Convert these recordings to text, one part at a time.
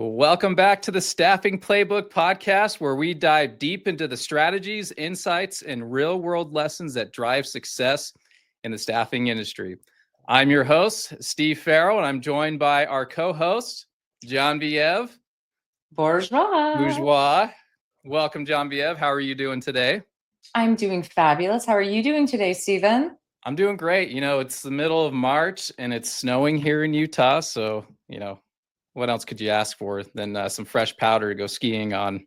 Welcome back to the Staffing Playbook podcast, where we dive deep into the strategies, insights, and real-world lessons that drive success in the staffing industry. I'm your host, Steve Farrell, and I'm joined by our co-host, Genevieve Bourgeois. Welcome, Genevieve. How are you doing today? I'm doing fabulous. How are you doing today, Stephen? I'm doing great. It's the middle of March, and it's snowing here in Utah, so, what else could you ask for than some fresh powder to go skiing on?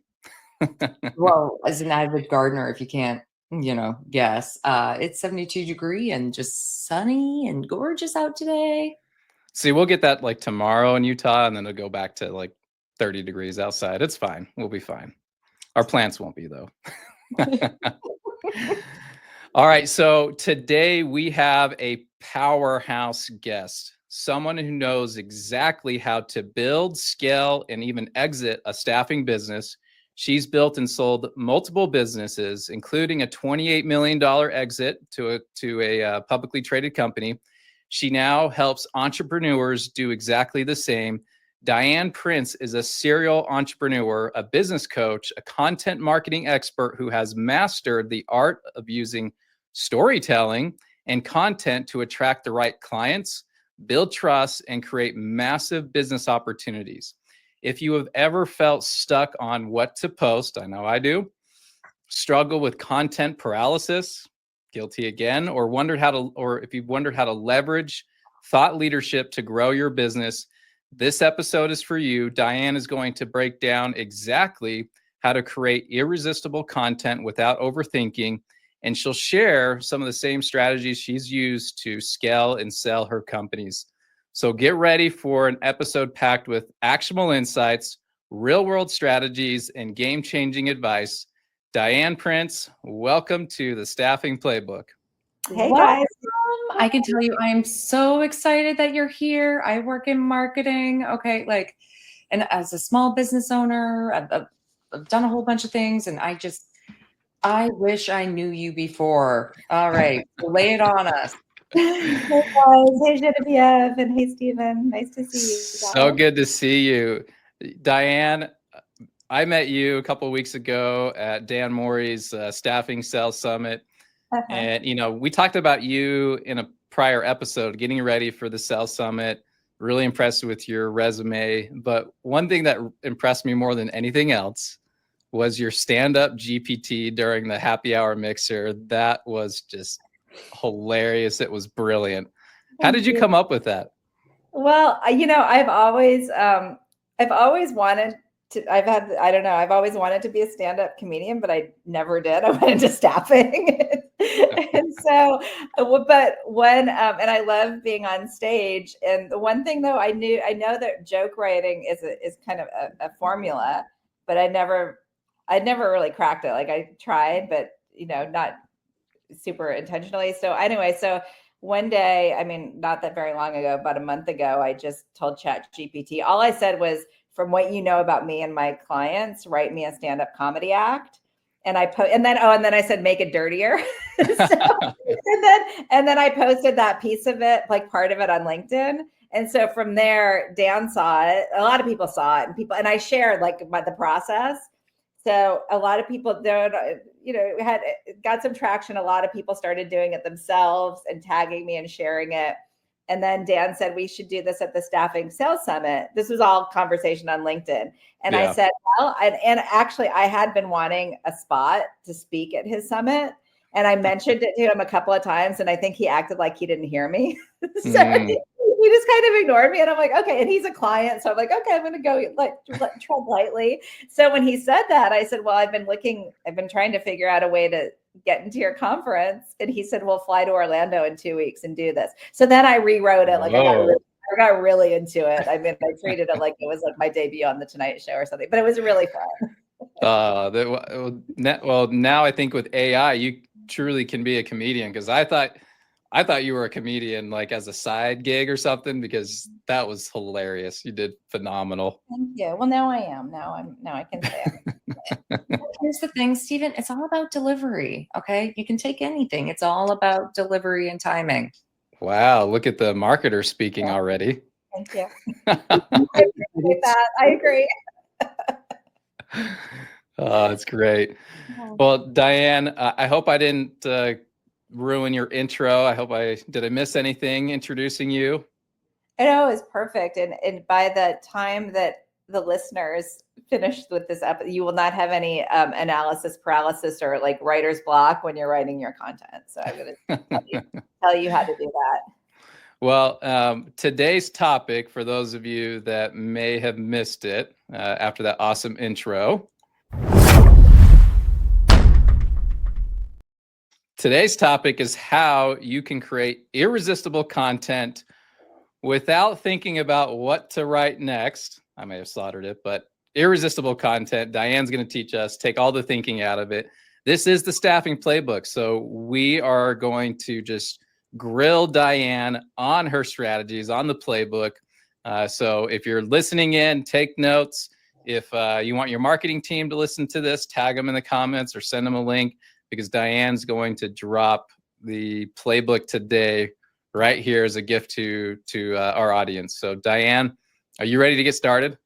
Well, as an avid gardener, if you can't, guess, it's 72 degrees and just sunny and gorgeous out today. See, we'll get that like tomorrow in Utah, and then it'll go back to like 30 degrees outside. It's fine. We'll be fine. Our plants won't be, though. All right. So today we have a powerhouse guest. Someone who knows exactly how to build, scale, and even exit a staffing business. She's built and sold multiple businesses, including a $28 million exit to a publicly traded company. She now helps entrepreneurs do exactly the same. Diane Prince is a serial entrepreneur, a business coach, a content marketing expert who has mastered the art of using storytelling and content to attract the right clients, build trust, and create massive business opportunities. If you have ever felt stuck on what to post, I know I do, struggle with content paralysis, guilty again, or if you've wondered how to leverage thought leadership to grow your business, this episode is for you. Diane is going to break down exactly how to create irresistible content without overthinking, and she'll share some of the same strategies she's used to scale and sell her companies. So get ready for an episode packed with actionable insights, real-world strategies, and game-changing advice. Diane Prince, welcome to the Staffing Playbook. Hey guys. I can tell you, I'm so excited that you're here. I work in marketing. Okay. And as a small business owner, I've done a whole bunch of things, and I wish I knew you before. All right. Lay it on us. Hey guys. Hey Genevieve and hey Stephen. Nice to see you. So good to see you. Diane, I met you a couple of weeks ago at Dan Morey's Staffing Sales Summit. And, we talked about you in a prior episode, getting ready for the Sales Summit, really impressed with your resume. But one thing that impressed me more than anything else was your stand-up GPT during the happy hour mixer. That was just hilarious. It was brilliant. How did you come up with that? Well, I've always wanted to, I've always wanted to be a stand-up comedian, but I never did. I went into staffing. And so, but when, and I love being on stage. And the one thing though, I know that joke writing is kind of a formula, but I'd never really cracked it. Like I tried, but not super intentionally. So anyway, one day, not that very long ago, about a month ago, I just told ChatGPT, all I said was, from what you know about me and my clients, write me a stand-up comedy act. And then I said, make it dirtier. And then I posted that piece of it, like part of it on LinkedIn. And so from there, Dan saw it. A lot of people saw it, and I shared about the process. So a lot of people got some traction. A lot of people started doing it themselves and tagging me and sharing it. And then Dan said, we should do this at the Staffing Sales Summit. This was all conversation on LinkedIn. And I said, well, and actually I had been wanting a spot to speak at his summit. And I mentioned it to him a couple of times. And I think he acted like he didn't hear me. He just kind of ignored me. And I'm like, okay. And he's a client. So I'm like, okay, I'm going to go tread lightly. So when he said that, I said, well, I've been trying to figure out a way to get into your conference. And he said, well, fly to Orlando in 2 weeks and do this. So then I rewrote it. I got really into it. I treated it like it was like my debut on the Tonight Show or something, but it was really fun. Well, now I think with AI, you truly can be a comedian, because I thought you were a comedian like as a side gig or something, because that was hilarious. You did phenomenal. Thank you. Well, now I am. Now I can say it. Here's the thing, Stephen, it's all about delivery. Okay. You can take anything. It's all about delivery and timing. Wow. Look at the marketer speaking already. Thank you. appreciate that. I agree. Oh, that's great. Well, Diane, I hope I didn't ruin your intro. Did I miss anything introducing you? I know it was perfect. And by the time that the listeners finish with this episode, you will not have any analysis paralysis or like writer's block when you're writing your content. So I'm going to tell you how to do that. Well, today's topic, for those of you that may have missed it after that awesome intro, today's topic is how you can create irresistible content without thinking about what to write next. I may have slaughtered it, but irresistible content. Diane's going to teach us, take all the thinking out of it. This is the Staffing Playbook. So we are going to just grill Diane on her strategies, on the playbook. So if you're listening in, take notes. If you want your marketing team to listen to this, tag them in the comments or send them a link, because Diane's going to drop the playbook today right here as a gift to our audience. So Diane, are you ready to get started?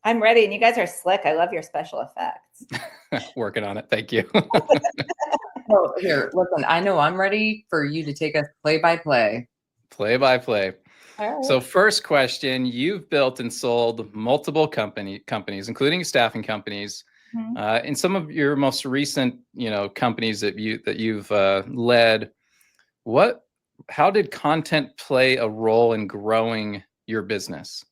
I'm ready. And you guys are slick. I love your special effects. Working on it. Thank you. Oh, here, listen, I know I'm ready for you to take us play by play. Play by play. All right. So first question, you've built and sold multiple companies, including staffing companies. In some of your most recent, companies that you've led, how did content play a role in growing your business?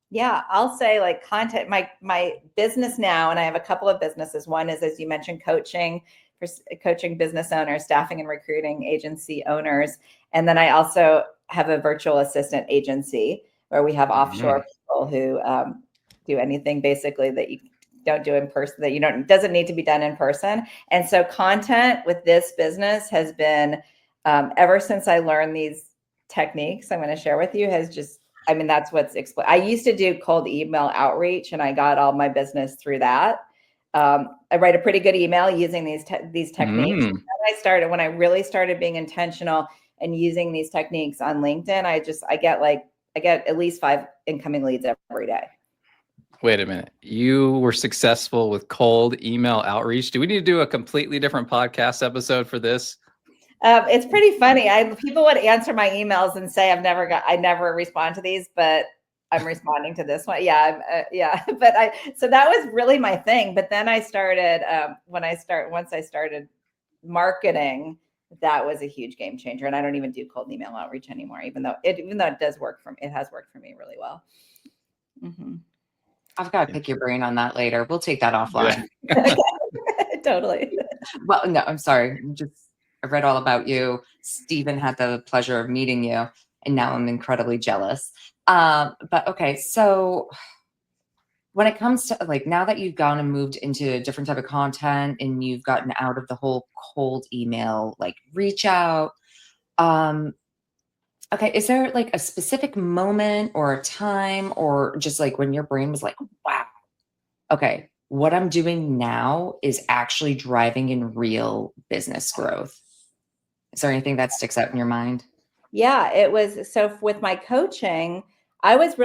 Yeah, I'll say like content, my business now, and I have a couple of businesses. One is, as you mentioned, coaching business owners, staffing and recruiting agency owners. And then I also have a virtual assistant agency where we have offshore people who do anything basically that you don't do in person, that doesn't need to be done in person. And so content with this business has been, ever since I learned these techniques I'm going to share with you, that's what's I used to do cold email outreach, and I got all my business through that. I write a pretty good email using these techniques. When I really started being intentional and using these techniques on LinkedIn, I get at least 5 incoming leads every day. Wait a minute. You were successful with cold email outreach. Do we need to do a completely different podcast episode for this? It's pretty funny. People would answer my emails and say, I never respond to these, but I'm responding to this one. Yeah. So that was really my thing. But then I started, once I started marketing, that was a huge game changer. And I don't even do cold email outreach anymore, even though it does work for me. It has worked for me really well. Mm-hmm. I've got to pick your brain on that later. We'll take that offline. Yeah. Totally. Well, no, I'm sorry. I read all about you. Stephen had the pleasure of meeting you, and now I'm incredibly jealous. But okay, so when it comes to now that you've gone and moved into a different type of content and you've gotten out of the whole cold email, reach out, okay, is there a specific moment or a time or just when your brain was wow, okay, what I'm doing now is actually driving in real business growth? Is there anything that sticks out in your mind? Yeah, it was. So with my coaching, I was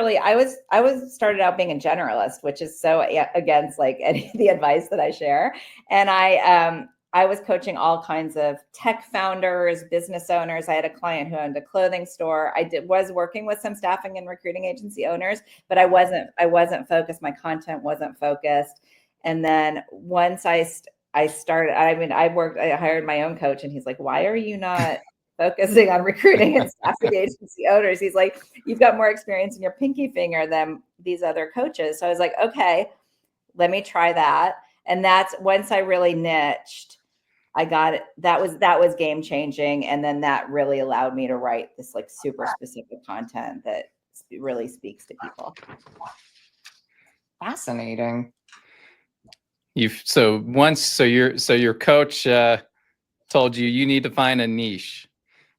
started out being a generalist, which is so against any of the advice that I share. And I was coaching all kinds of tech founders, business owners. I had a client who owned a clothing store. Was working with some staffing and recruiting agency owners, but I wasn't focused. My content wasn't focused. And then once I hired my own coach, and he's like, why are you not focusing on recruiting and staffing agency owners? He's like, you've got more experience in your pinky finger than these other coaches. So I was like, okay, let me try that. And that's once I really niched, I got it. That was game changing. And then that really allowed me to write this super specific content that really speaks to people. Fascinating. Your coach told you need to find a niche,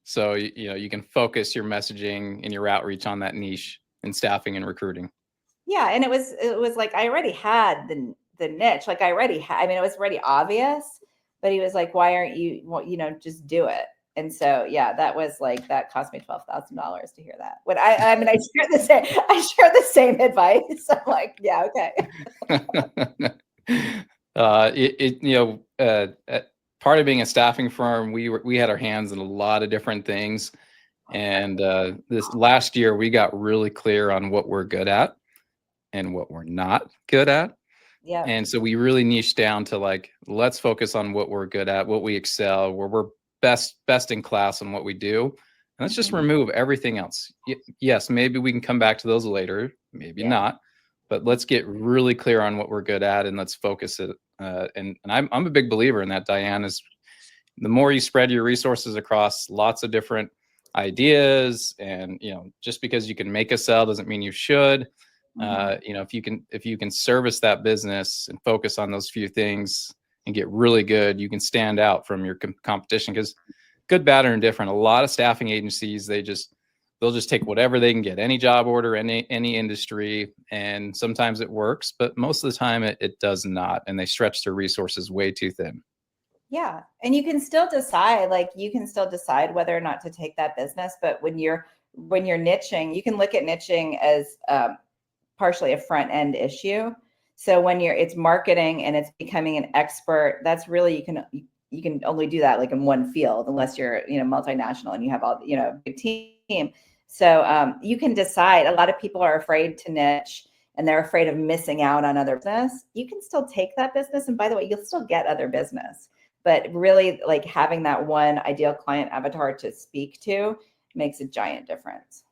so you can focus your messaging and your outreach on that niche in staffing and recruiting. Yeah, and it was I already had the niche, it was already obvious, but he was like, why aren't you, just do it? And so, yeah, that was like, that cost me $12,000 to hear that. When I mean, I share the same advice. I'm like, yeah, okay. Part of being a staffing firm, we had our hands in a lot of different things. And this last year, we got really clear on what we're good at and what we're not good at. Yeah. And so we really niched down to like, let's focus on what we're good at, what we excel, where we're best in class on what we do. And let's just remove everything else. Yes, maybe we can come back to those later, maybe not, but let's get really clear on what we're good at and let's focus it. And I'm a big believer in that, Diane, is the more you spread your resources across lots of different ideas, and just because you can make a sell doesn't mean you should. If you can service that business and focus on those few things and get really good, you can stand out from your competition. Because good, bad, or indifferent, a lot of staffing agencies, they'll just take whatever they can get, any job order, any industry, and sometimes it works, but most of the time it does not, and they stretch their resources way too thin. Yeah. And you can still decide, whether or not to take that business. But when you're niching, you can look at niching as partially a front end issue. So when it's marketing and it's becoming an expert, that's really, you can only do that like in one field, unless you're, multinational and you have all, big team. So you can decide. A lot of people are afraid to niche and they're afraid of missing out on other business. You can still take that business. And by the way, you'll still get other business. But really, like, having that one ideal client avatar to speak to makes a giant difference.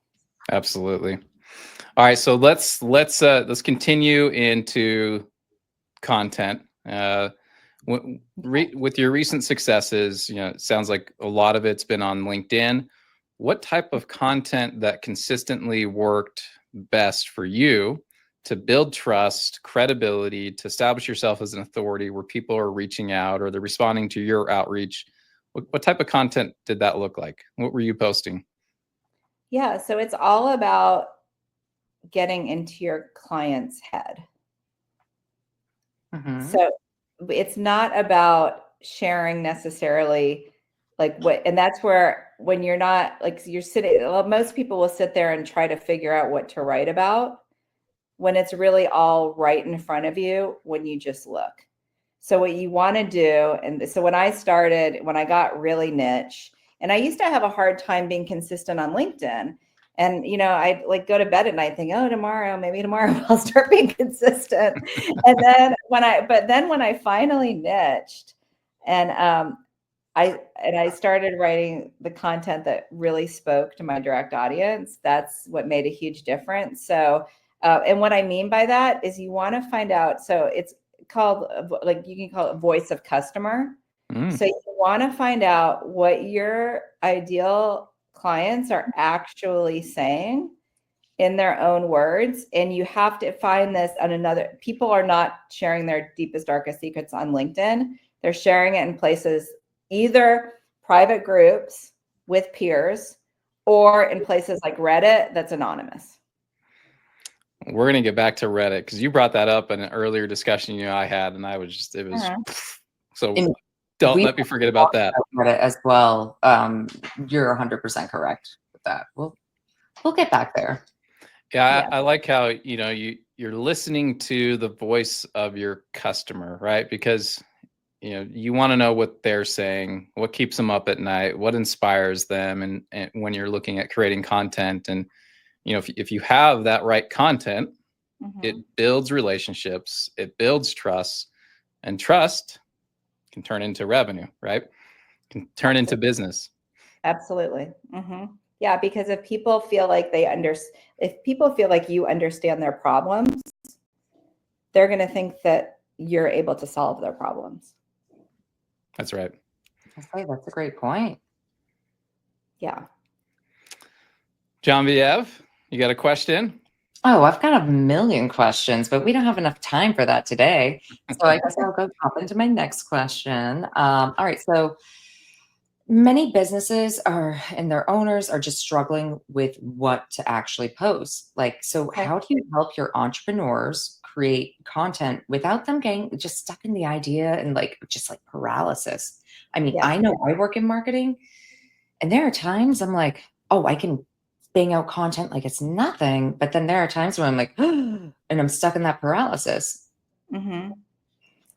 Absolutely. All right, so let's continue into content. With your recent successes, it sounds like a lot of it's been on LinkedIn. What type of content that consistently worked best for you to build trust, credibility, to establish yourself as an authority where people are reaching out or they're responding to your outreach? What type of content did that look like? What were you posting? Yeah, so it's all about getting into your client's head. So it's not about sharing necessarily like what, and that's where, when you're not like, you're sitting, most people will sit there and try to figure out what to write about when it's really all right in front of you when you just look. So what you want to do, and so when I got really niche, and I used to have a hard time being consistent on LinkedIn. And, I'd like go to bed at night thinking, maybe tomorrow I'll start being consistent. And then when I finally niched and I started writing the content that really spoke to my direct audience, that's what made a huge difference. So, and what I mean by that is you want to find out, so it's called, you can call it voice of customer. So you want to find out what your ideal clients are actually saying in their own words. And you have to find this on people are not sharing their deepest, darkest secrets on LinkedIn. They're sharing it in places, either private groups with peers or in places like Reddit that's anonymous. We're going to get back to Reddit because you brought that up in an earlier discussion I had, and I was just, it was, so don't let me forget about that. Reddit as well. You're 100% correct with that. We'll get back there. Yeah. I like how, you're listening to the voice of your customer, right? Because, you want to know what they're saying, what keeps them up at night, what inspires them. And when you're looking at creating content, and, if you have that right content, it builds relationships, it builds trust, and trust can turn into revenue, right? Can turn into business. Absolutely. Yeah, because if people feel like you understand their problems, they're going to think that you're able to solve their problems. That's right. Okay, that's a great point. Yeah. Genevieve, you got a question? Oh, I've got a million questions, but we don't have enough time for that today. So I guess I'll go hop into my next question. All right. So many businesses and their owners are just struggling with what to actually post. How do you help your entrepreneurs create content without them getting just stuck in the idea and just paralysis? I mean, I know I work in marketing. And there are times I'm like, oh, I can bang out content like it's nothing. But then there are times when I'm like, and I'm stuck in that paralysis. Mm-hmm.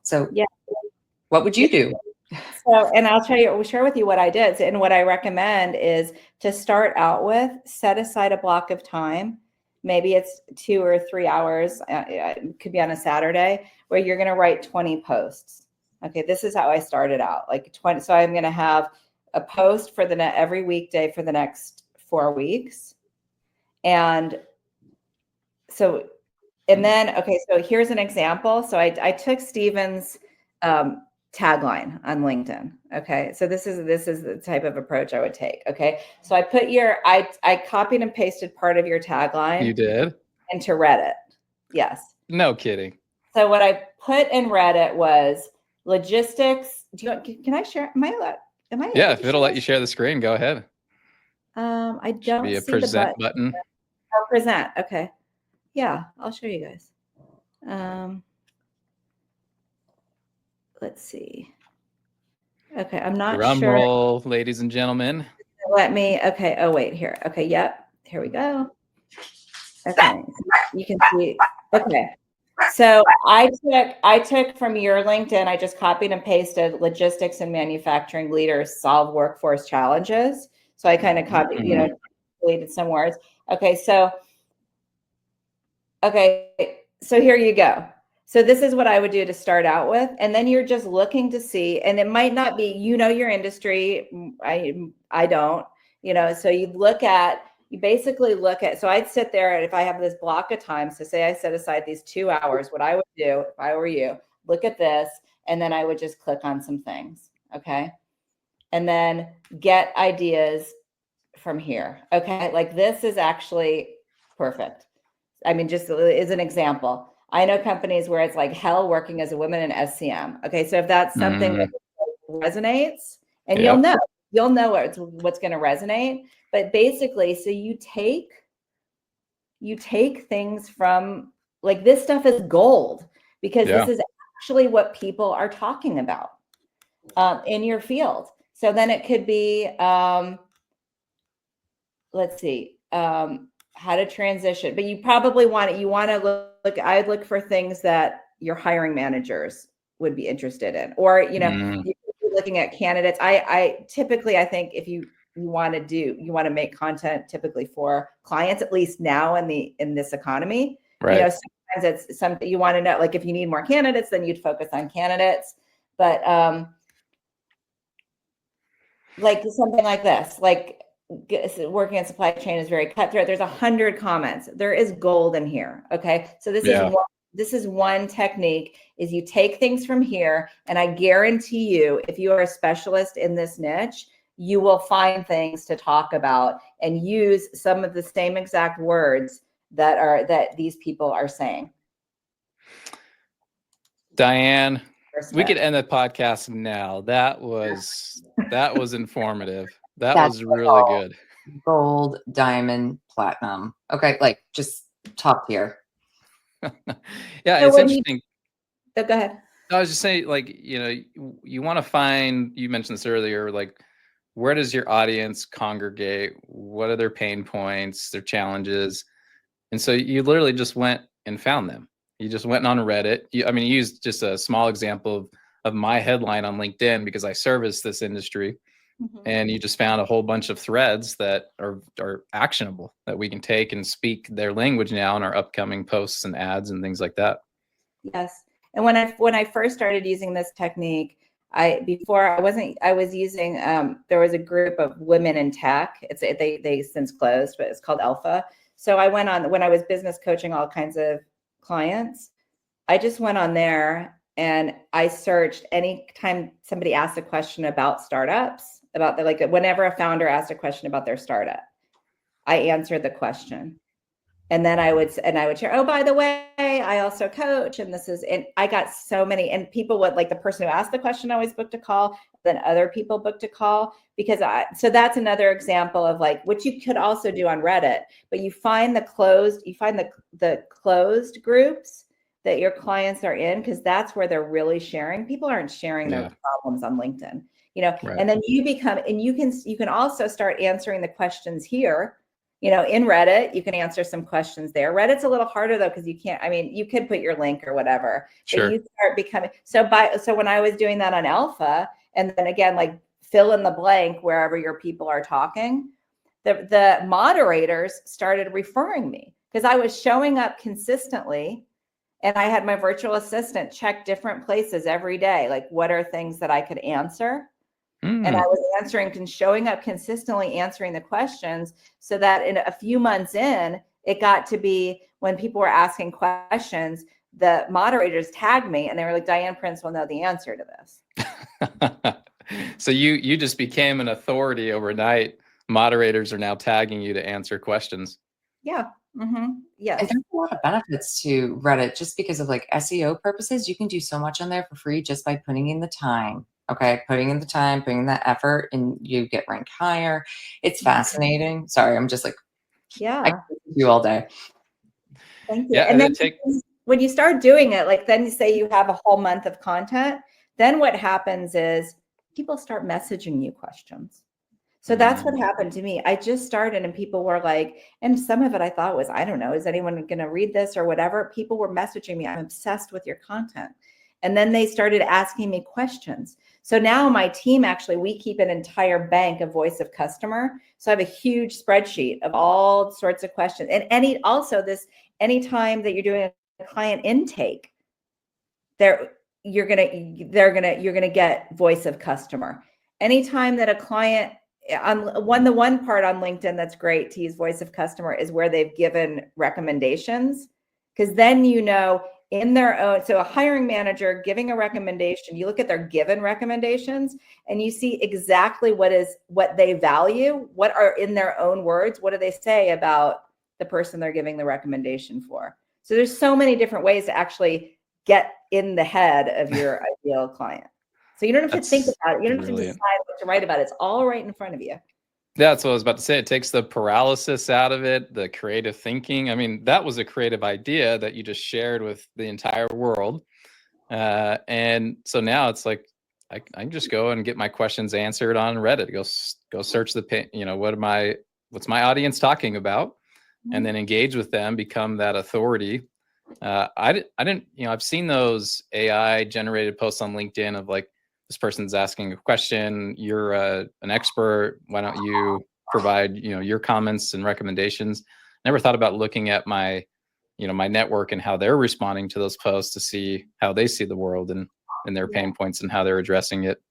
So Yeah. what would you do? So, and I'll share with you what I did. And what I recommend is to start out with, set aside a block of time. Maybe it's 2 or 3 hours. It could be on a Saturday where you're going to write 20 posts. Okay. This is how I started out, like 20. So I'm going to have a post for every weekday for the next 4 weeks. And so, and then, okay, so here's an example. So I took Steven's tagline on LinkedIn. Okay. So this is the type of approach I would take. Okay. So I put I copied and pasted part of your tagline. You did? Into Reddit. Yes. No kidding. So what I put in Reddit was logistics. Can I share? Am I? Yeah. If it'll let you share the screen, go ahead. I don't Be a see the present button. Oh, present. Okay. Yeah. I'll show you guys. Let's see. Okay, I'm not Drum sure. roll, ladies and gentlemen. Let me, okay, oh wait, here. Okay, yep, here we go. Okay, you can see, okay. So I took from your LinkedIn, I just copied and pasted logistics and manufacturing leaders solve workforce challenges. So I kind of copied, deleted some words. Okay, so here you go. So this is what I would do to start out with. And then you're just looking to see, and it might not be, your industry. I don't, so you basically look at, so I'd sit there, and if I have this block of time, so say I set aside these 2 hours, what I would do if I were you, look at this, and then I would just click on some things. Okay. And then get ideas from here. Okay. Like this is actually perfect. I mean, just as an example, I know companies where it's like hell working as a woman in SCM. Okay, so if that's something that resonates, and you'll know what's going to resonate. But basically, so you take things from, like, this stuff is gold, because this is actually what people are talking about in your field. So then it could be, let's see. How to transition, but you probably want to look, I'd look for things that your hiring managers would be interested in, or, you're looking at candidates. I typically, I think if you want to make content typically for clients, at least now in this economy, right. Sometimes it's something you want to know, like if you need more candidates, then you'd focus on candidates, but like something like this, like, working in supply chain is very cutthroat. There's 100 comments. There is gold in here. Okay. So this is one technique, is you take things from here, and I guarantee you, if you are a specialist in this niche, you will find things to talk about and use some of the same exact words that these people are saying. Diane, we could end the podcast now. That was informative. That was really good. Gold, diamond, platinum. Okay, like just top tier. Yeah, it's interesting. Go ahead. I was just saying, like, you want to find, you mentioned this earlier, like, where does your audience congregate? What are their pain points, their challenges? And so you literally just went and found them. You just went on Reddit. You used just a small example of my headline on LinkedIn, because I service this industry. And you just found a whole bunch of threads that are actionable, that we can take and speak their language now in our upcoming posts and ads and things like that. Yes. And when I first started using this technique, I was using, there was a group of women in tech. They since closed, but it's called Alpha. So I went on, when I was business coaching all kinds of clients, I just went on there and I searched anytime somebody asked a question about startups, whenever a founder asked a question about their startup, I answered the question. And then I would share, oh, by the way, I also coach, and I got so many, and people would, like, the person who asked the question always booked a call, then other people booked a call, so that's another example of, like, what you could also do on Reddit, but you find the closed groups that your clients are in, because that's where they're really sharing. People aren't sharing their problems on LinkedIn. Right. and then you become, and you can also start answering the questions here. In Reddit, you can answer some questions there. Reddit's a little harder though, because you can't, I mean, you could put your link or whatever, Sure. but you start becoming, so when I was doing that on Alpha, and then again, like fill in the blank wherever your people are talking, the moderators started referring me because I was showing up consistently. And I had my virtual assistant check different places every day. Like, what are things that I could answer? And I was answering and showing up consistently, answering the questions, so that in a few months in, it got to be when people were asking questions, the moderators tagged me and they were like, Diane Prince will know the answer to this. So you just became an authority overnight. Moderators are now tagging you to answer questions. Yeah. Yes. And there's a lot of benefits to Reddit just because of like SEO purposes. You can do so much on there for free just by putting in the time. Okay, putting in the time, putting in that effort, and you get ranked higher. It's fascinating. Sorry, I'm just like, I can do you all day. Thank you. Yeah, and then when you start doing it, like then you say you have a whole month of content, then what happens is people start messaging you questions. So that's what happened to me. I just started and people were like, and some of it I thought was, I don't know, is anyone going to read this or whatever? People were messaging me, I'm obsessed with your content. And then they started asking me questions. So now my team, actually, we keep an entire bank of voice of customer. So I have a huge spreadsheet of all sorts of questions. And anytime that you're doing a client intake, you're gonna get voice of customer. Anytime that a client the one part on LinkedIn that's great to use voice of customer is where they've given recommendations, because then in their own, so a hiring manager giving a recommendation, you look at their given recommendations and you see exactly what they value, what are in their own words, what do they say about the person they're giving the recommendation for. So there's so many different ways to actually get in the head of your ideal client. So you don't have to think about it. You don't have to decide what to write about. It's all right in front of you. That's what I was about to say. It takes the paralysis out of it, the creative thinking. I mean, that was a creative idea that you just shared with the entire world. And so now it's like, I can just go and get my questions answered on Reddit. Go search what's my audience talking about, and then engage with them, become that authority. I didn't, I've seen those AI generated posts on LinkedIn of like, this person's asking a question, you're an expert, why don't you provide your comments and recommendations. Never thought about looking at my my network and how they're responding to those posts to see how they see the world and their pain points and how they're addressing it.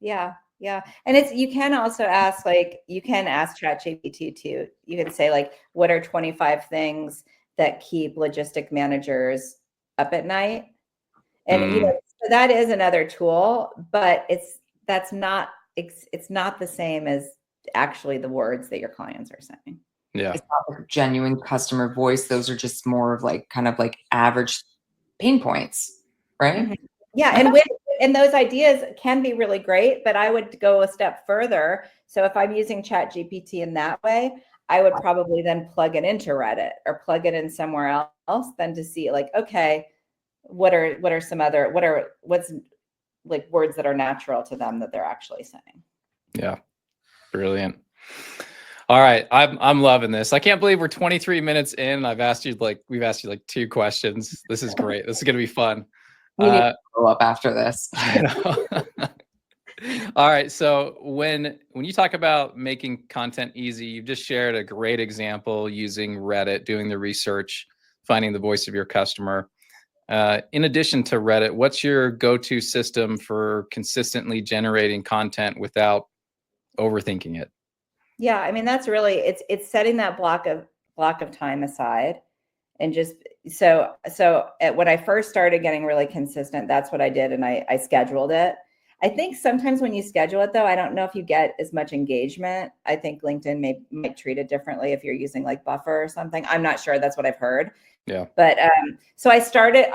Yeah. And you can also ask, you can ask ChatGPT too. You can say like, what are 25 things that keep logistic managers up at night? And so that is another tool, but it's not the same as actually the words that your clients are saying. Yeah, it's not like genuine customer voice. Those are just more of like kind of like average pain points, right? Yeah, and those ideas can be really great, but I would go a step further. So if I'm using ChatGPT in that way, I would probably then plug it into Reddit or plug it in somewhere else then to see like, okay, what's like words that are natural to them that they're actually saying. Yeah, brilliant. All right, I'm loving this. I can't believe we're 23 minutes in. We've asked you like 2 questions. This is great. This is gonna be fun. We need to follow up after this. All right. So when you talk about making content easy, you've just shared a great example using Reddit, doing the research, finding the voice of your customer. In addition to Reddit, what's your go-to system for consistently generating content without overthinking it? Yeah, I mean, that's really, it's setting that block of time aside. And just so when I first started getting really consistent, that's what I did. And I scheduled it. I think sometimes when you schedule it though, I don't know if you get as much engagement. I think LinkedIn might treat it differently if you're using like Buffer or something. I'm not sure. That's what I've heard. Yeah. But so I started,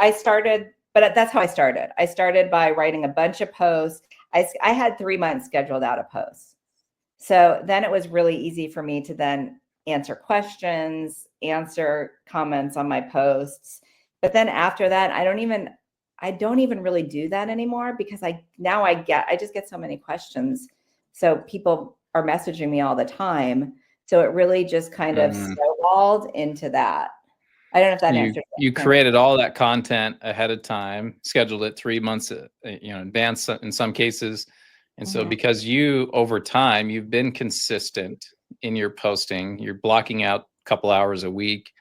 but that's how I started. I started by writing a bunch of posts. I had 3 months scheduled out of posts. So then it was really easy for me to then answer questions, answer comments on my posts. But then after that, I don't even really do that anymore because I just get so many questions. So people are messaging me all the time. So it really just kind of snowballed into that. I don't know if that answers. You created all that content ahead of time, scheduled it 3 months, in advance in some cases. And so because you, over time, you've been consistent in your posting, you're blocking out a couple hours a week.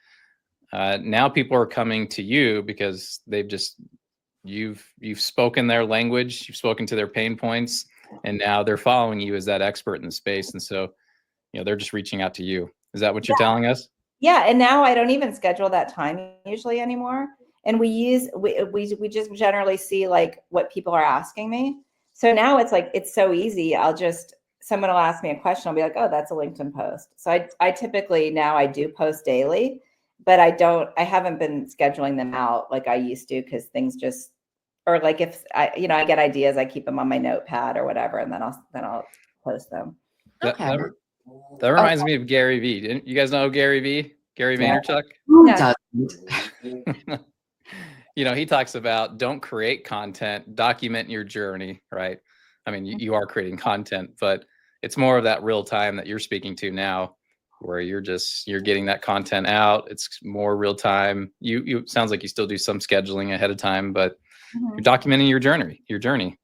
Now people are coming to you because you've spoken their language, you've spoken to their pain points, and now they're following you as that expert in the space. And so, they're just reaching out to you. Is that what you're telling us? Yeah. And now I don't even schedule that time usually anymore. And we just generally see like what people are asking me. So now it's like, it's so easy. Someone will ask me a question. I'll be like, oh, that's a LinkedIn post. So I typically now I do post daily, but I haven't been scheduling them out like I used to, because things just, or like if I get ideas, I keep them on my notepad or whatever, and then I'll post them. Okay. That reminds me of Gary Vee. Didn't you guys know Gary Vee? Gary Vaynerchuk? Who doesn't? He talks about don't create content, document your journey, right? I mean, you are creating content, but it's more of that real time that you're speaking to now, where you're getting that content out. It's more real time. You sounds like you still do some scheduling ahead of time, but you're documenting your journey.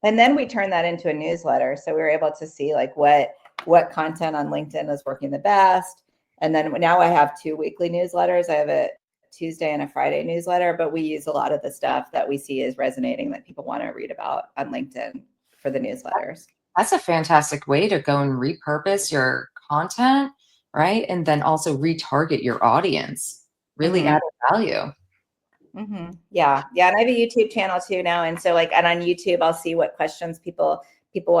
And then we turn that into a newsletter. So we were able to see like what content on LinkedIn is working the best. And then now I have 2 weekly newsletters. I have a Tuesday and a Friday newsletter, but we use a lot of the stuff that we see is resonating that people want to read about on LinkedIn for the newsletters. That's a fantastic way to go and repurpose your content, right? And then also retarget your audience, really add value. Yeah. And I have a YouTube channel too now. And so and on YouTube, I'll see what questions people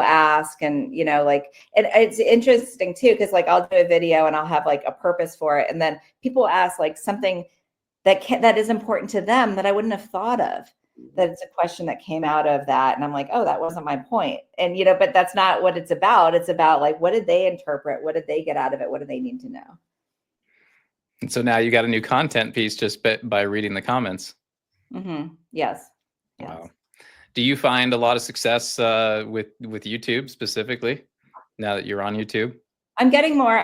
ask, and, and it's interesting too, because I'll do a video and I'll have a purpose for it. And then people ask something that is important to them that I wouldn't have thought of, that it's a question that came out of that. And I'm like, oh, that wasn't my point. And, but that's not what it's about. It's about what did they interpret? What did they get out of it? What do they need to know? And so now you got a new content piece just by reading the comments. Yes. Wow. Do you find a lot of success with YouTube specifically now that you're on YouTube? I'm getting more,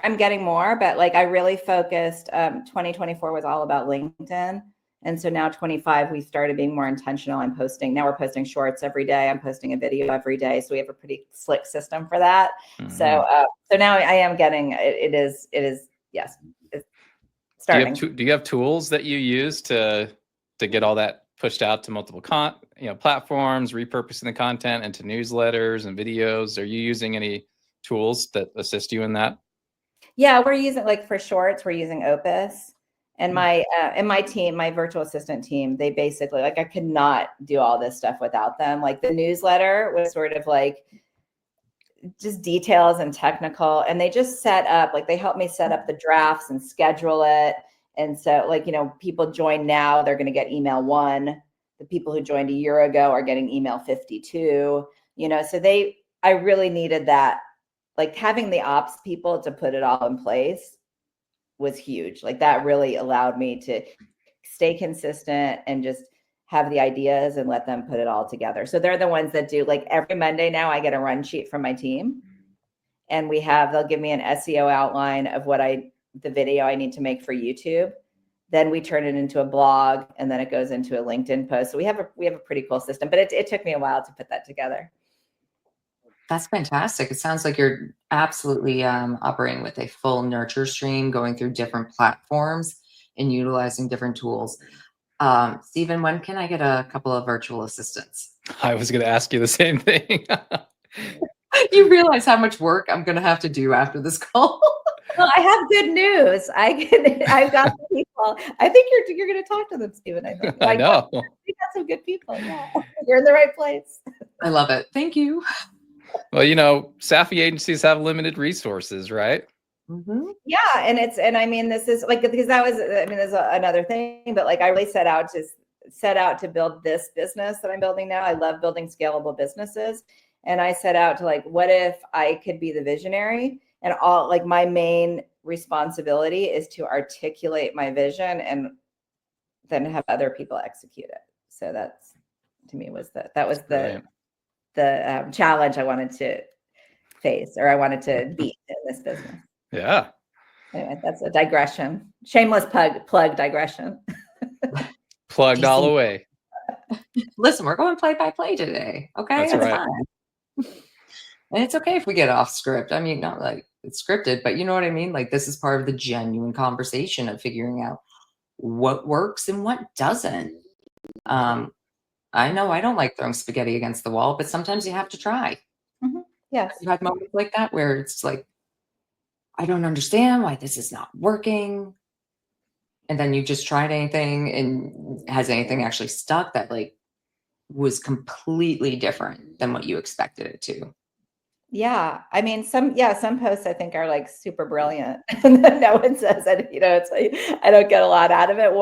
but I really focused, 2024 was all about LinkedIn. And so now 25, we started being more intentional. Now we're posting shorts every day. I'm posting a video every day. So we have a pretty slick system for that. So now I am getting, it is, yes. It's starting. Do you have tools that you use to get all that pushed out to multiple platforms, repurposing the content into newsletters and videos? Are you using any tools that assist you in that? Yeah, we're using for shorts, we're using Opus. And my team, my virtual assistant team, they basically I could not do all this stuff without them. The newsletter was sort of just details and technical, and they just set up they helped me set up the drafts and schedule it. And so people join now, they're going to get email 1. The people who joined a year ago are getting email 52. So I really needed that. Having the ops people to put it all in place was huge. That really allowed me to stay consistent and just have the ideas and let them put it all together. So they're the ones that do every Monday now I get a run sheet from my team, and they'll give me an SEO outline of the video I need to make for YouTube. Then we turn it into a blog, and then it goes into a LinkedIn post. So we have a pretty cool system, but it took me a while to put that together. That's fantastic. It sounds like you're absolutely operating with a full nurture stream, going through different platforms and utilizing different tools. Stephen, when can I get a couple of virtual assistants? I was going to ask you the same thing. You realize how much work I'm going to have to do after this call? Well, I have good news. I've got some people. I think you're going to talk to them, Stephen. I know. We got some good people. Yeah, you're in the right place. I love it. Thank you. Well, staffing agencies have limited resources, right? Yeah, and this is because that was there's another thing, but I really set out to build this business that I'm building now. I love building scalable businesses, and I set out to what if I could be the visionary, and all my main responsibility is to articulate my vision and then have other people execute it. So that's, to me, was that was Brilliant. the challenge I wanted to face, or I wanted to beat in this business. Yeah. Anyway, that's a digression. Shameless plug digression. Plugged all the way. Listen, we're going play by play today. Okay. That's It's right. fine. And it's okay if we get off script. I mean, not like it's scripted, but you know what I mean? Like, this is part of the genuine conversation of figuring out what works and what doesn't. I know I don't like throwing spaghetti against the wall, but sometimes you have to try. Yes. You had moments like that where it's like, I don't understand why this is not working. And then you just tried anything, and has anything actually stuck that like was completely different than what you expected it to? Yeah. I mean, some posts I think are like super brilliant. And then no one says it, it's like, I don't get a lot out of it.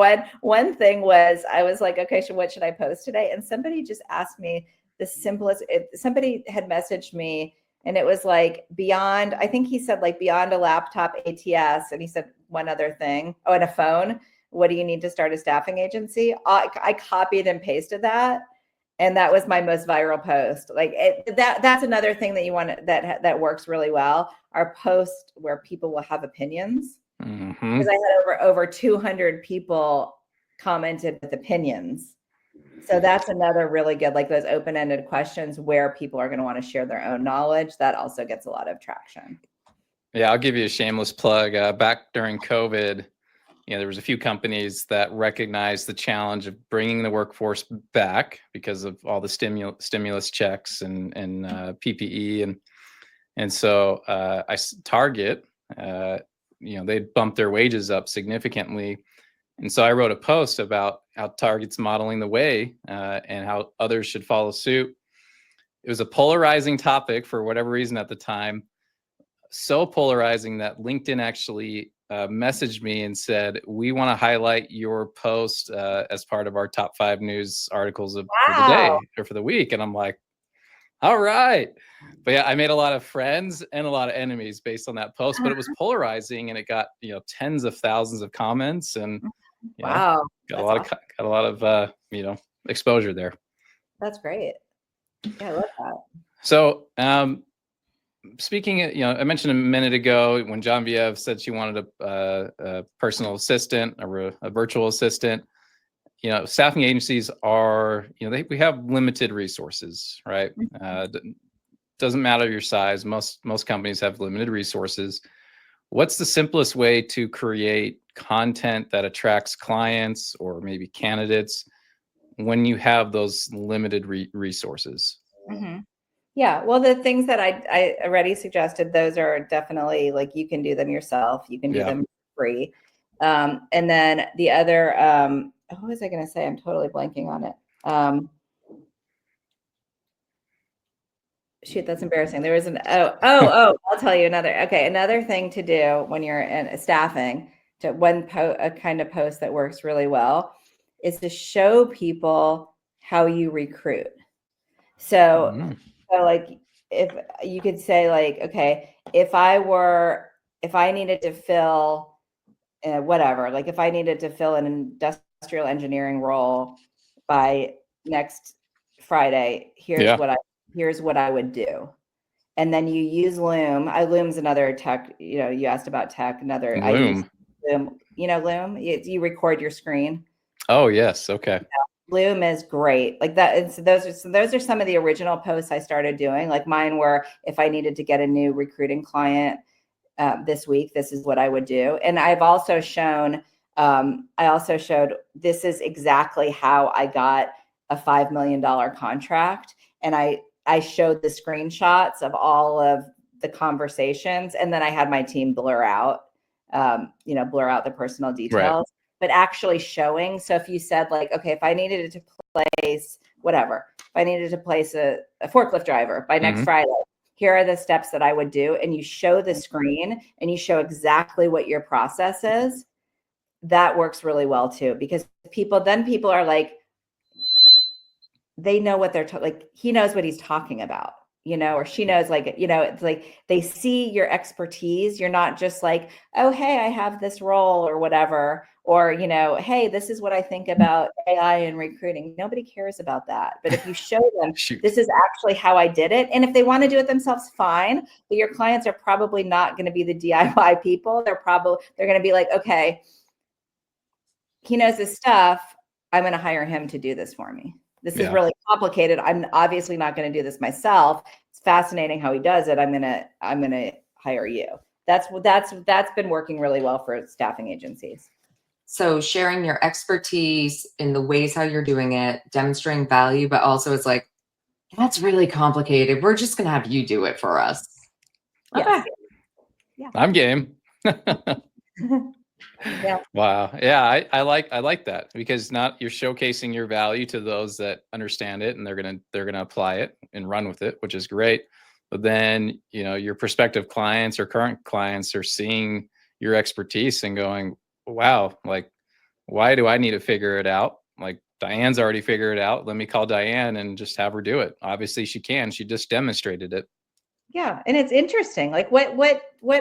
One thing was, I was like, okay, so what should I post today? And somebody just asked me the simplest, somebody had messaged me, and it was like beyond, I think he said like beyond a laptop ATS. And he said one other thing. Oh, and a phone. What do you need to start a staffing agency? I copied and pasted that. And that was my most viral post. Like that's another thing that you want that works really well. Our post where people will have opinions. Because I had over 200 people commented with opinions. So that's another really good, like those open-ended questions where people are going to want to share their own knowledge. That also gets a lot of traction. Yeah, I'll give you a shameless plug. Back during COVID, there was a few companies that recognized the challenge of bringing the workforce back because of all the stimulus checks and PPE, and so Target, they bumped their wages up significantly, and so I wrote a post about how Target's modeling the way and how others should follow suit. It was a polarizing topic for whatever reason at the time, so polarizing that LinkedIn actually messaged me and said, we want to highlight your post as part of our top 5 news articles for the day or for the week. And I'm like, all right. But yeah, I made a lot of friends and a lot of enemies based on that post, but it was polarizing, and it got, tens of thousands of comments, and got a lot of exposure there. That's great. Yeah, I love that. So, speaking of, I mentioned a minute ago when Genevieve said she wanted a personal assistant or a virtual assistant. Staffing agencies are, we have limited resources, right? Doesn't matter your size. Most companies have limited resources. What's the simplest way to create content that attracts clients or maybe candidates when you have those limited resources? Yeah, well, the things that I already suggested, those are definitely like you can do them yourself. You can do them free. And then the other, what was I going to say? I'm totally blanking on it. Shoot, that's embarrassing. There was I'll tell you another. Okay, another thing to do when you're in staffing, a kind of post that works really well is to show people how you recruit. So like if you could say like, okay, if I needed to fill whatever, like if I needed to fill an industrial engineering role by next Friday, here's what I would do. And then you use Loom. Loom's another tech, you asked about tech, another Loom. I use Loom. Loom? You record your screen. Oh, yes. Okay. Loom is great. Like that. And so those are some of the original posts I started doing. Like mine were, if I needed to get a new recruiting client this week, this is what I would do. And I've also shown, showed this is exactly how I got a $5 million contract. And I showed the screenshots of all of the conversations. And then I had my team blur out the personal details. Right. But actually showing. So if you said like, okay, if I needed to place whatever, if I needed to place a forklift driver by next Friday, here are the steps that I would do. And you show the screen and you show exactly what your process is. That works really well too, because people are like, they know what they're like, he knows what he's talking about, or she knows, like, it's like they see your expertise. You're not just like, oh, hey, I have this role or whatever, or, you know, hey, this is what I think about AI and recruiting. Nobody cares about that. But if you show them, this is actually how I did it. And if they want to do it themselves, fine. But your clients are probably not going to be the DIY people. They're going to be like, okay, he knows this stuff. I'm going to hire him to do this for me. This is really complicated. I'm obviously not going to do this myself. It's fascinating how he does it. I'm going to hire you. That's been working really well for staffing agencies. So sharing your expertise in the ways how you're doing it, demonstrating value, but also it's like, that's really complicated. We're just going to have you do it for us. Yes. Okay. Yeah. I'm game. Yeah. Wow. Yeah. I like that, because you're showcasing your value to those that understand it, and they're going to apply it and run with it, which is great. But then, you know, your prospective clients or current clients are seeing your expertise and going, wow, like, why do I need to figure it out? Like, Diane's already figured it out. Let me call Diane and just have her do it. Obviously she can. She just demonstrated it. Yeah. And it's interesting. Like what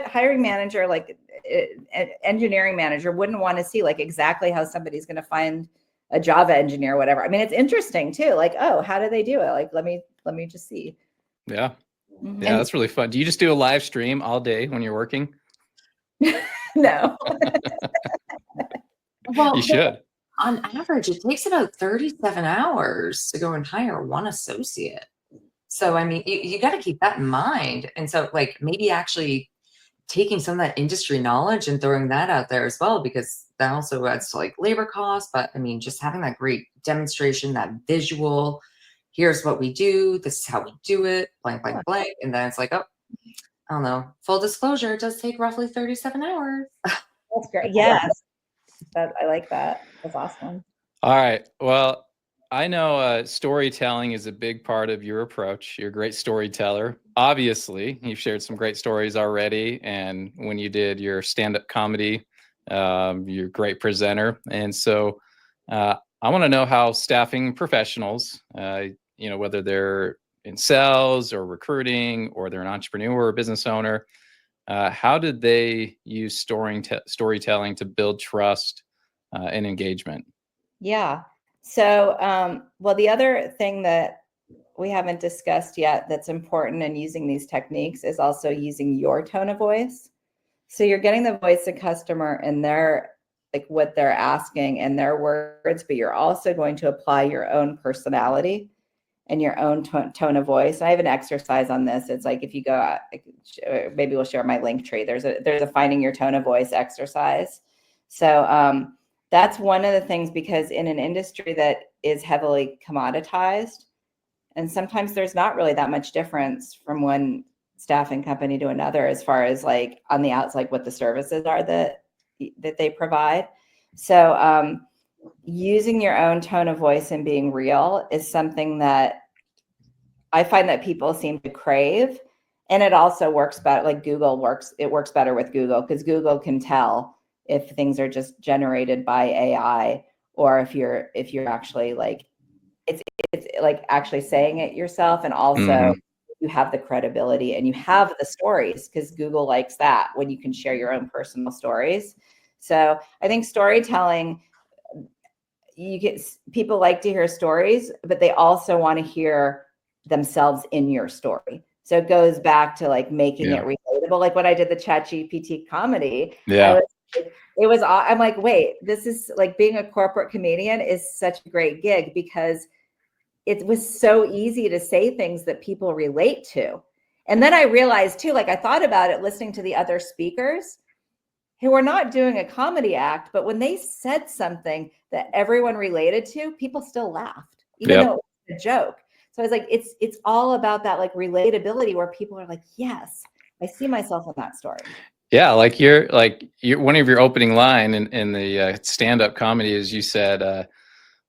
hiring manager, like engineering manager wouldn't want to see, like, exactly how somebody's going to find a Java engineer or whatever. I mean, it's interesting too. Like, oh, how do they do it? Like, let me just see. Yeah. Yeah. That's really fun. Do you just do a live stream all day when you're working? No. Well, you should. On average, it takes about 37 hours to go and hire one associate. So, I mean, you got to keep that in mind. And so, like, maybe actually taking some of that industry knowledge and throwing that out there as well, because that also adds to like labor costs. But I mean, just having that great demonstration, that visual, here's what we do, this is how we do it, blank, blank, blank. And then it's like, oh, I don't know, full disclosure, it does take roughly 37 hours. That's great. Yes. I like that. That's awesome. All right. Well, I know storytelling is a big part of your approach. You're a great storyteller. Obviously, you've shared some great stories already. And when you did your stand-up comedy, you're a great presenter. And so I want to know how staffing professionals, you know, whether they're in sales or recruiting, or they're an entrepreneur or a business owner, how did they use storytelling to build trust and engagement? Yeah. So, well, the other thing that we haven't discussed yet that's important in using these techniques is also using your tone of voice. So you're getting the voice of customer and their, like, what they're asking and their words, but you're also going to apply your own personality and your own tone of voice. I have an exercise on this. It's like, if you go out, maybe we'll share my link tree. There's a finding your tone of voice exercise. So that's one of the things, because in an industry that is heavily commoditized, and sometimes there's not really that much difference from one staffing company to another as far as like on the outside, like what the services are that they provide. So using your own tone of voice and being real is something that I find that people seem to crave. And it also works better, like it works better with Google, because Google can tell if things are just generated by AI, or if you're actually like, it's like actually saying it yourself. And also you have the credibility and you have the stories, because Google likes that when you can share your own personal stories. So I think storytelling, people like to hear stories, but they also want to hear themselves in your story. So it goes back to like making it relatable. Like when I did the ChatGPT comedy, I'm like, wait, this is like, being a corporate comedian is such a great gig, because it was so easy to say things that people relate to. And then I realized too, like I thought about it listening to the other speakers who were not doing a comedy act, but when they said something that everyone related to, people still laughed, even though it was a joke. So I was like, it's all about that like relatability, where people are like, yes, I see myself in that story. Yeah, like you're one of your opening line in the stand-up comedy is, you said,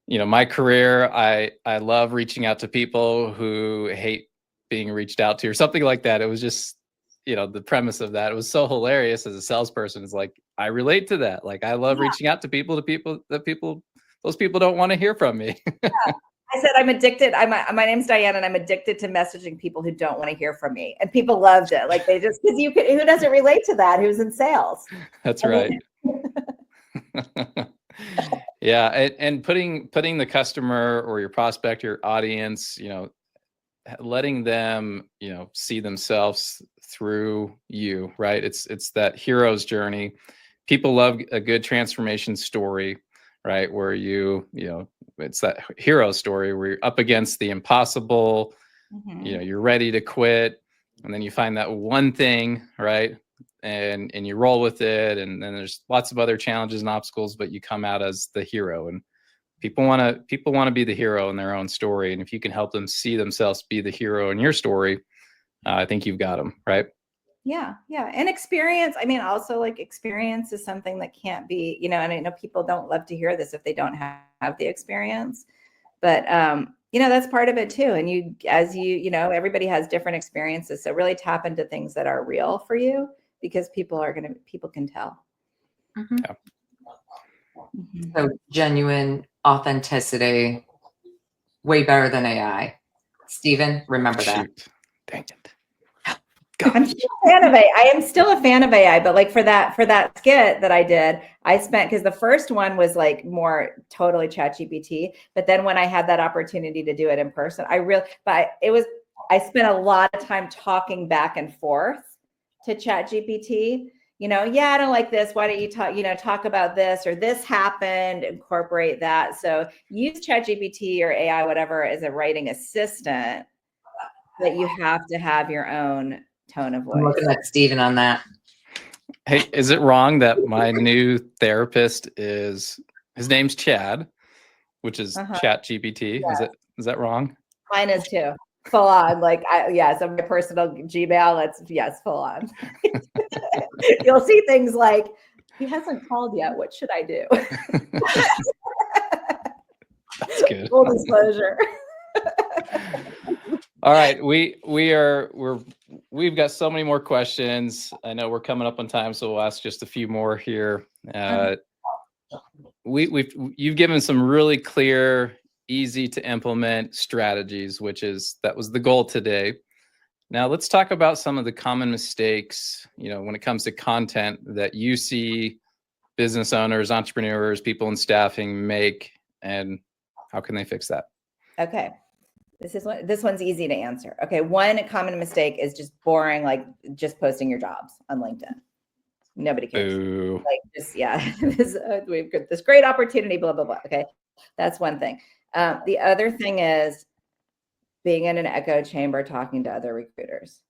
you know, my career, I love reaching out to people who hate being reached out to, or something like that. It was just, you know, the premise of that. It was so hilarious as a salesperson. It's like, I relate to that. Like, I love reaching out to people those people don't want to hear from me. I said, I'm addicted. My name's Diane, and I'm addicted to messaging people who don't want to hear from me. And people loved it. Like, they just, because who doesn't relate to that? Who's in sales? That's right. Yeah, and putting the customer or your prospect, your audience, letting them, see themselves through you, right? It's that hero's journey. People love a good transformation story, right? Where it's that hero story where you're up against the impossible, you're ready to quit, and then you find that one thing, right? And you roll with it, and then there's lots of other challenges and obstacles, but you come out as the hero. And people want to be the hero in their own story, and if you can help them see themselves be the hero in your story, I think you've got them, right? Yeah. And experience, I mean, also like experience is something that can't be, and I know people don't love to hear this if they don't have the experience, but that's part of it too. And everybody has different experiences. So really tap into things that are real for you, because people can tell. Mm-hmm. Yeah. So genuine authenticity, way better than AI. Stephen, remember that. Dang it. I'm still a fan of AI. I am still a fan of AI, but like for that skit that I did, I spent, because the first one was like more totally ChatGPT, but then when I had that opportunity to do it in person, I spent a lot of time talking back and forth to ChatGPT. I don't like this. Why don't you talk about this, or this happened, incorporate that. So use ChatGPT or AI, whatever, as a writing assistant, but you have to have your own tone of voice. I'm looking at Stephen on that. Hey, is it wrong that my new therapist his name's Chad, which is Chat GPT? Yeah. Is that wrong? Mine is too. Full on. So my personal Gmail, full on. You'll see things like, he hasn't called yet. What should I do? That's good. Full disclosure. All right, we've got so many more questions. I know we're coming up on time, so we'll ask just a few more here. You've given some really clear, easy to implement strategies, that was the goal today. Now let's talk about some of the common mistakes, when it comes to content that you see business owners, entrepreneurs, people in staffing make, and how can they fix that? Okay. This one's easy to answer. Okay. One common mistake is just boring, like just posting your jobs on LinkedIn. Nobody cares. Boo. We've got this great opportunity, blah, blah, blah. Okay. That's one thing. The other thing is being in an echo chamber, talking to other recruiters.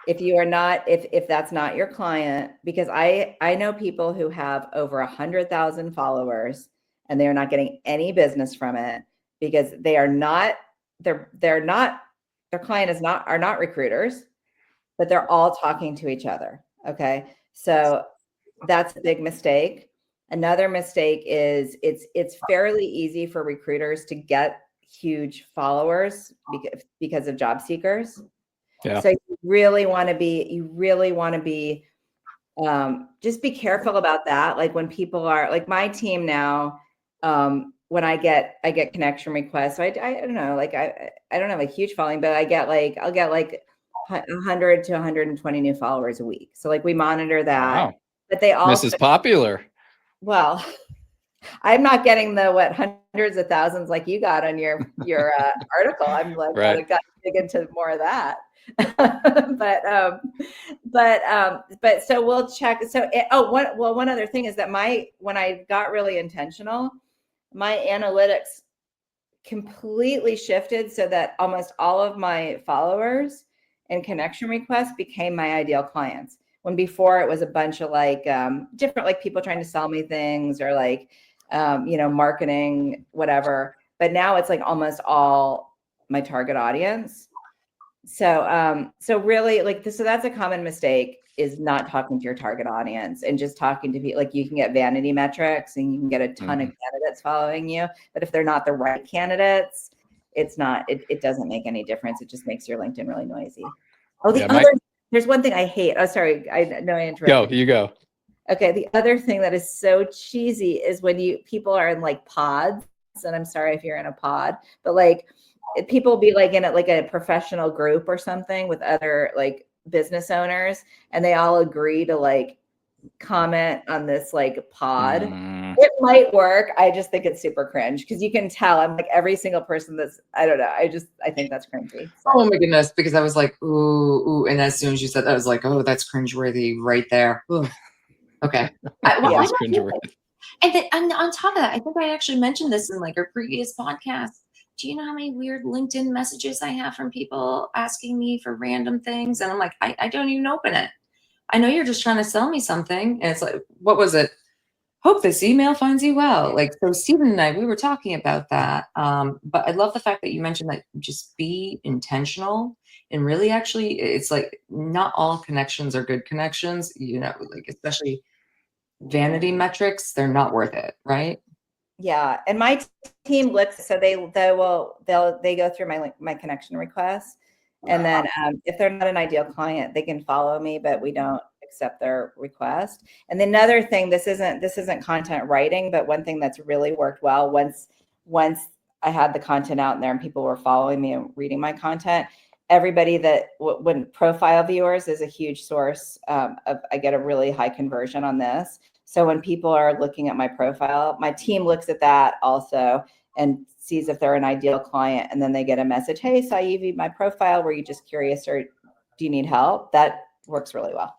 If that's not your client, because I know people who have over 100,000 followers and they are not getting any business from it, because their client are not recruiters, but they're all talking to each other. Okay. So that's a big mistake. Another mistake is it's fairly easy for recruiters to get huge followers because of job seekers. Yeah. So you really want to be just be careful about that. Like when people are like my team now, when I get connection requests, so I don't know, like I don't have a huge following, but I'll get like 100 to 120 new followers a week. So like we monitor that. Wow. But they also Mrs. Popular. Well, I'm not getting the hundreds of thousands like you got on your article. I'm like, right. I've got to dig into more of that. but so we'll check. So one other thing is that when I got really intentional, my analytics completely shifted so that almost all of my followers and connection requests became my ideal clients. When before it was a bunch of different, like people trying to sell me things or marketing, whatever. But now it's like almost all my target audience. So really so that's a common mistake, is not talking to your target audience and just talking to people. Like you can get vanity metrics and you can get a ton of candidates following you, but if they're not the right candidates, it doesn't make any difference. It just makes your LinkedIn really noisy. There's one thing I hate. Oh, sorry. I know I interrupted. You go. Okay. The other thing that is so cheesy is when people are in like pods, and I'm sorry if you're in a pod, but like people be like in a professional group or something with other like business owners, and they all agree to like comment on this like pod. It might work. I just think it's super cringe because you can tell I'm like every single person that's, I don't know. I think that's cringy. So. Oh my goodness. Because I was like, ooh. And as soon as you said that, I was like, oh, that's cringeworthy right there. Ooh. Okay. That's cringeworthy. And on top of that, I think I actually mentioned this in like our previous podcast. Do you know how many weird LinkedIn messages I have from people asking me for random things? And I'm like, I don't even open it. I know you're just trying to sell me something. And it's like, what was it? Hope this email finds you well. Like, so Stephen and I, we were talking about that. But I love the fact that you mentioned that just be intentional and really actually, it's like not all connections are good connections, you know, like especially vanity metrics, they're not worth it. Right. Yeah. And my team looks, so they go through my connection requests. And then if they're not an ideal client, they can follow me, but we don't accept their request. And then another thing, this isn't content writing, but one thing that's really worked well once I had the content out there and people were following me and reading my content, everybody that when profile viewers is a huge source of, I get a really high conversion on this. So when people are looking at my profile, my team looks at that also and sees if they're an ideal client. And then they get a message, hey, saw you view my profile. Were you just curious or do you need help? That works really well.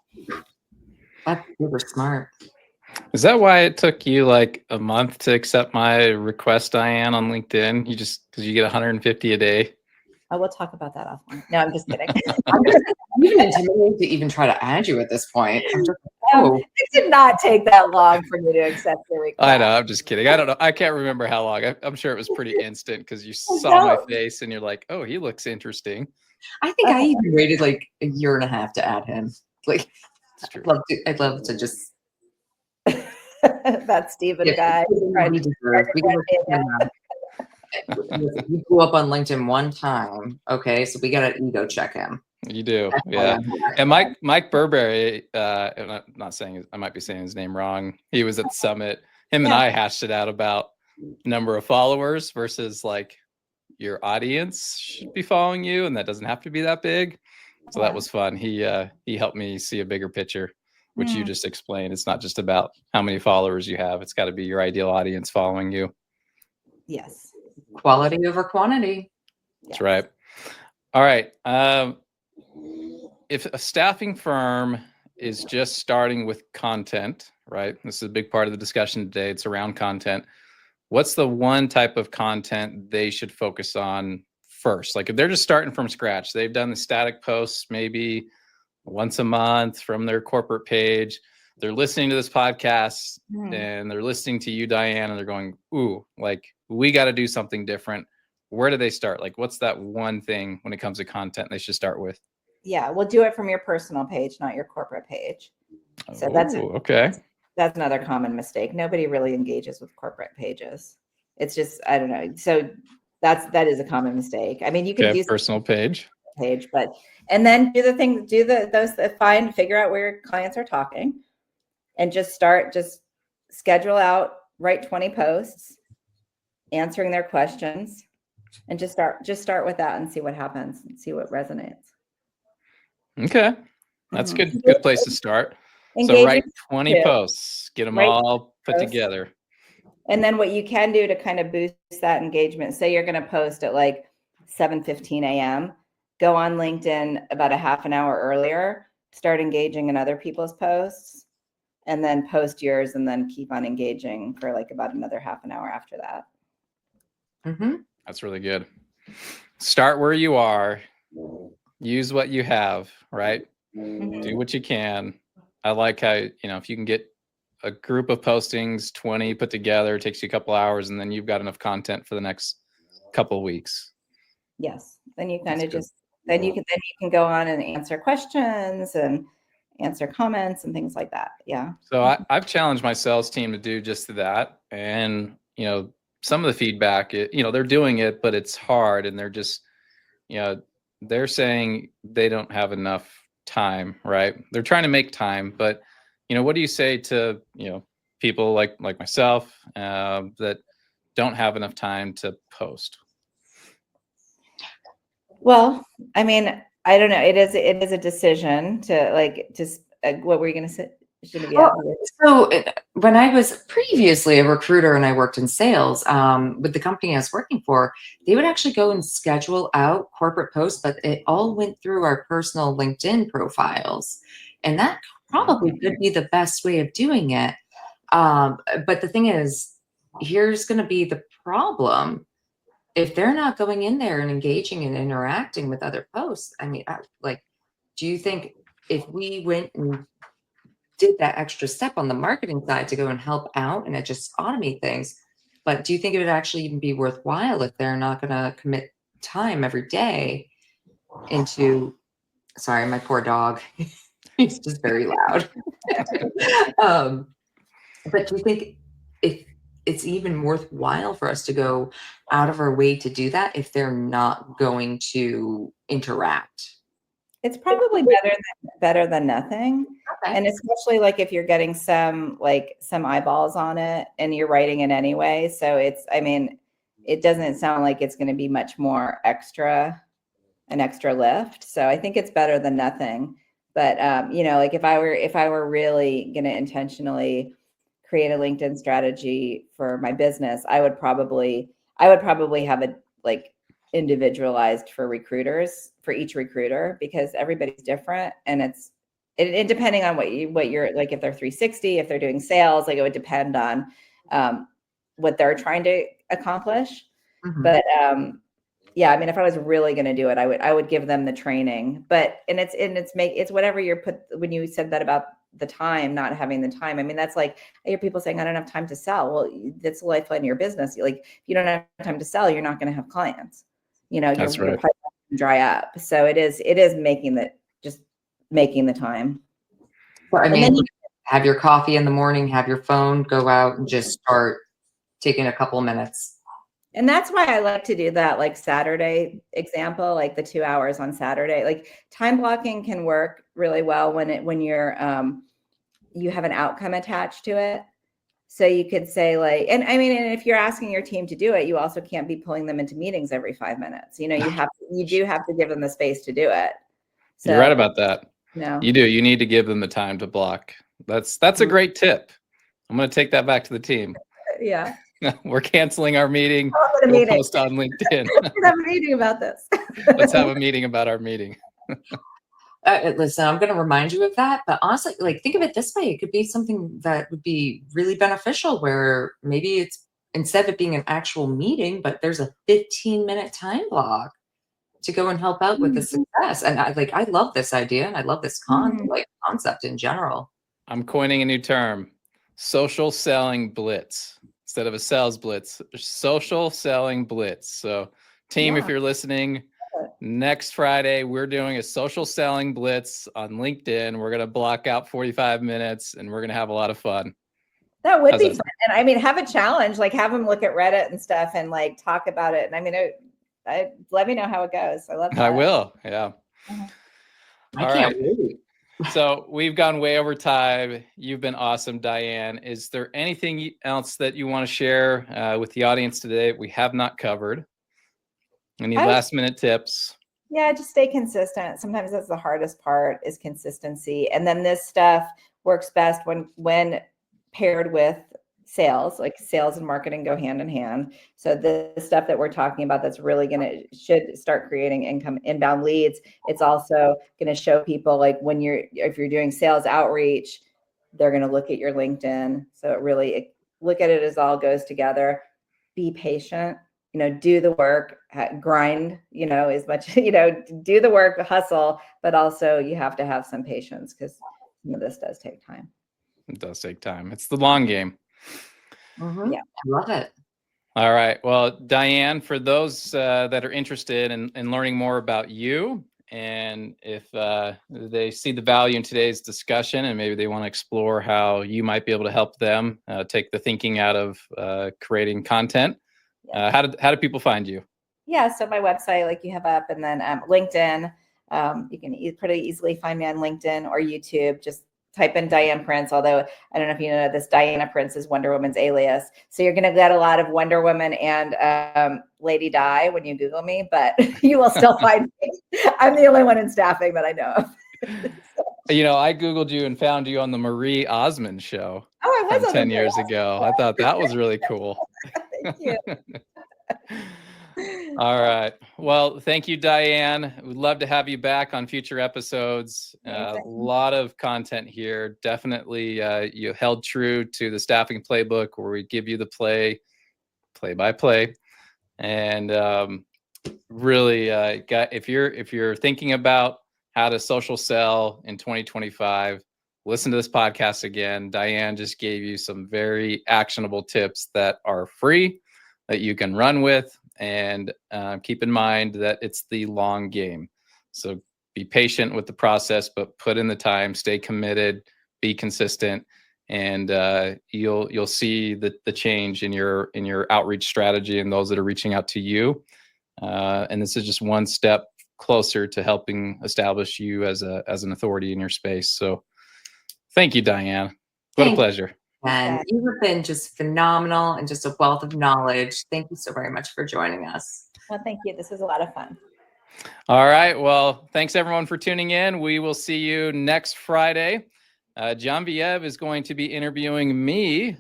That's super smart. Is that why it took you like a month to accept my request, Diane, on LinkedIn? Because you get 150 a day. Oh, we'll talk about that offline. No, I'm just kidding. I'm even intimidated to even try to add you at this point. I'm just, oh. It did not take that long for me to accept your request. I know. I'm just kidding. I don't know. I can't remember how long. I'm sure it was pretty instant because you saw my face and you're like, oh, he looks interesting. I think I even waited like a year and a half to add him. Like, I'd love to just. That Stephen guy. You go up on LinkedIn one time, okay? So we got to ego check him. You do, yeah. And Mike Burberry, I'm not saying, I might be saying his name wrong. He was at the summit. Him and I hashed it out about number of followers versus like your audience should be following you, and that doesn't have to be that big. So that was fun. He helped me see a bigger picture, which you just explained. It's not just about how many followers you have. It's got to be your ideal audience following you. Yes. Quality over quantity. That's right. All right. If a staffing firm is just starting with content, right? This is a big part of the discussion today. It's around content. What's the one type of content they should focus on first? Like if they're just starting from scratch, they've done the static posts maybe once a month from their corporate page. They're listening to this podcast and they're listening to you, Diane, and they're going, ooh, like we got to do something different. Where do they start? Like, what's that one thing when it comes to content they should start with? Yeah, we'll do it from your personal page, not your corporate page. So that's another common mistake. Nobody really engages with corporate pages. It's just, I don't know. So that is a common mistake. I mean, you can do personal page, but and then figure out where your clients are talking, and just schedule out, write 20 posts, answering their questions, and just start with that and see what happens and see what resonates. Okay. That's good place to start. So write 20 posts, get them all put together. And then what you can do to kind of boost that engagement, say you're going to post at like 7:15 a.m., go on LinkedIn about a half an hour earlier, start engaging in other people's posts, and then post yours, and then keep on engaging for like about another half an hour after that. That's really good. Start where you are. Use what you have, right? Do what you can. I like how, if you can get a group of postings, 20 put together, it takes you a couple hours, and then you've got enough content for the next couple of weeks. Yes. Then you kind of then you can go on and answer questions and answer comments and things like that. Yeah. So I've challenged my sales team to do just that. And, some of the feedback, they're doing it, but it's hard. And they're just, they're saying they don't have enough time, right? They're trying to make time, but, what do you say to, people like myself that don't have enough time to post? Well, I mean, I don't know. It is a decision to what were you going to Shouldn't be Well, happy with. so when I was previously a recruiter and I worked in sales with the company I was working for, they would actually go and schedule out corporate posts, but it all went through our personal LinkedIn profiles. And that probably could be the best way of doing it. But the thing is, here's going to be the problem. If they're not going in there and engaging and interacting with other posts, I mean, like, do you think if we went and did that extra step on the marketing side to go and help out and it just automate things, but do you think it would actually even be worthwhile if they're not going to commit time every day into, sorry, my poor dog, he's just very loud. But do you think if it's even worthwhile for us to go out of our way to do that if they're not going to interact? It's probably better than nothing. Okay. And especially like if you're getting some eyeballs on it and you're writing it anyway. So I mean, it doesn't sound like it's going to be much more an extra lift. So I think it's better than nothing. But like if I were really going to intentionally create a LinkedIn strategy for my business, I would probably have it like individualized for each recruiter, because everybody's different, and it depending on what you're like, if they're 360, if they're doing sales, like it would depend on what they're trying to accomplish. Mhm. But yeah, I mean, if I was really going to do it, I would give them the training. But it's whatever you're when you said that about the time, not having the time. I mean, that's like, I hear people saying, I don't have time to sell. Well, that's the lifeline of your business. Like, if you don't have time to sell, you're not going to have clients. Your pipeline can dry up. So it is making the time. Well, I And mean, then have your coffee in the morning, have your phone, go out and just start taking a couple of minutes. And that's why I like to do that, like Saturday example, like the 2 hours on Saturday. Like time blocking can work really well when you're you have an outcome attached to it. So you could say like, and I mean, and if you're asking your team to do it, you also can't be pulling them into meetings every 5 minutes. You do have to give them the space to do it. So, You're right about that. No. You do. You need to give them the time to block. That's a great tip. I'm going to take that back to the team. Yeah. We're canceling our meeting. We'll post on LinkedIn. Let's have a meeting about this. Let's have a meeting about our meeting. Listen, I'm going to remind you of that, but honestly, like, think of it this way. It could be something that would be really beneficial, where maybe it's, instead of it being an actual meeting, but there's a 15-minute time block to go and help out with the success. And I love this idea, and I love this concept in general. I'm coining a new term: social selling blitz. Instead of a sales blitz, social selling blitz. So team, if you're listening, next Friday, we're doing a social selling blitz on LinkedIn. We're going to block out 45 minutes and we're going to have a lot of fun. That would be fun. And I mean, have a challenge, like have them look at Reddit and stuff and like talk about it. And I mean, let me know how it goes. I love that. I will. Yeah. I can't wait. So we've gone way over time. You've been awesome, Diane. Is there anything else that you want to share with the audience today we have not covered? Any last minute tips? Yeah, just stay consistent. Sometimes that's the hardest part, is consistency. And then this stuff works best when paired with sales. Like sales and marketing go hand in hand. So the stuff that we're talking about that's really should start creating inbound leads. It's also going to show people, like, if you're doing sales outreach, they're going to look at your LinkedIn. So look at it as all goes together. Be patient. Do the work, grind, as much, do the work, hustle, but also you have to have some patience, because this does take time. It does take time. It's the long game. Yeah. I love it. All right. Well, Diane, for those that are interested in learning more about you, and if they see the value in today's discussion and maybe they want to explore how you might be able to help them take the thinking out of creating content, how do people find you? Yeah, so my website, like you have up, and then LinkedIn. You can pretty easily find me on LinkedIn or YouTube. Just type in Diane Prince, although I don't know if you know this, Diana Prince is Wonder Woman's alias. So you're going to get a lot of Wonder Woman and Lady Di when you Google me, but you will still find me. I'm the only one in staffing that I know of. You know, I Googled you and found you on the Marie Osmond show Oh, I was from on the 10 years ago. I thought that was really cool. Thank you. All right. Well, thank you, Diane. We'd love to have you back on future episodes. A Amazing. lot of content here. Definitely, you held true to the staffing playbook, where we give you the play by play, and really, if you're thinking about how to social sell in 2025, listen to this podcast again. Diane just gave you some very actionable tips that are free that you can run with. And keep in mind that it's the long game. So be patient with the process, but put in the time, stay committed, be consistent, and you'll see the change in your outreach strategy and those that are reaching out to you. And this is just one step closer to helping establish you as an authority in your space. So thank you, Diane. What a pleasure. And you have been just phenomenal and just a wealth of knowledge. Thank you so very much for joining us. Well, thank you. This was a lot of fun. All right. Well, thanks everyone for tuning in. We will see you next Friday. Genevieve is going to be interviewing me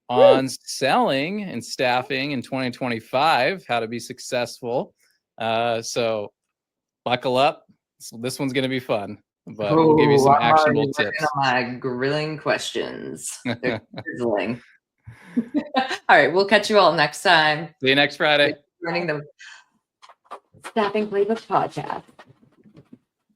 on selling and staffing in 2025, how to be successful. So buckle up. This one's going to be fun. But we'll give you some actionable tips. My grilling questions. They're sizzling. All right, we'll catch you all next time. See you next Friday. Running the Staffing Playbook podcast.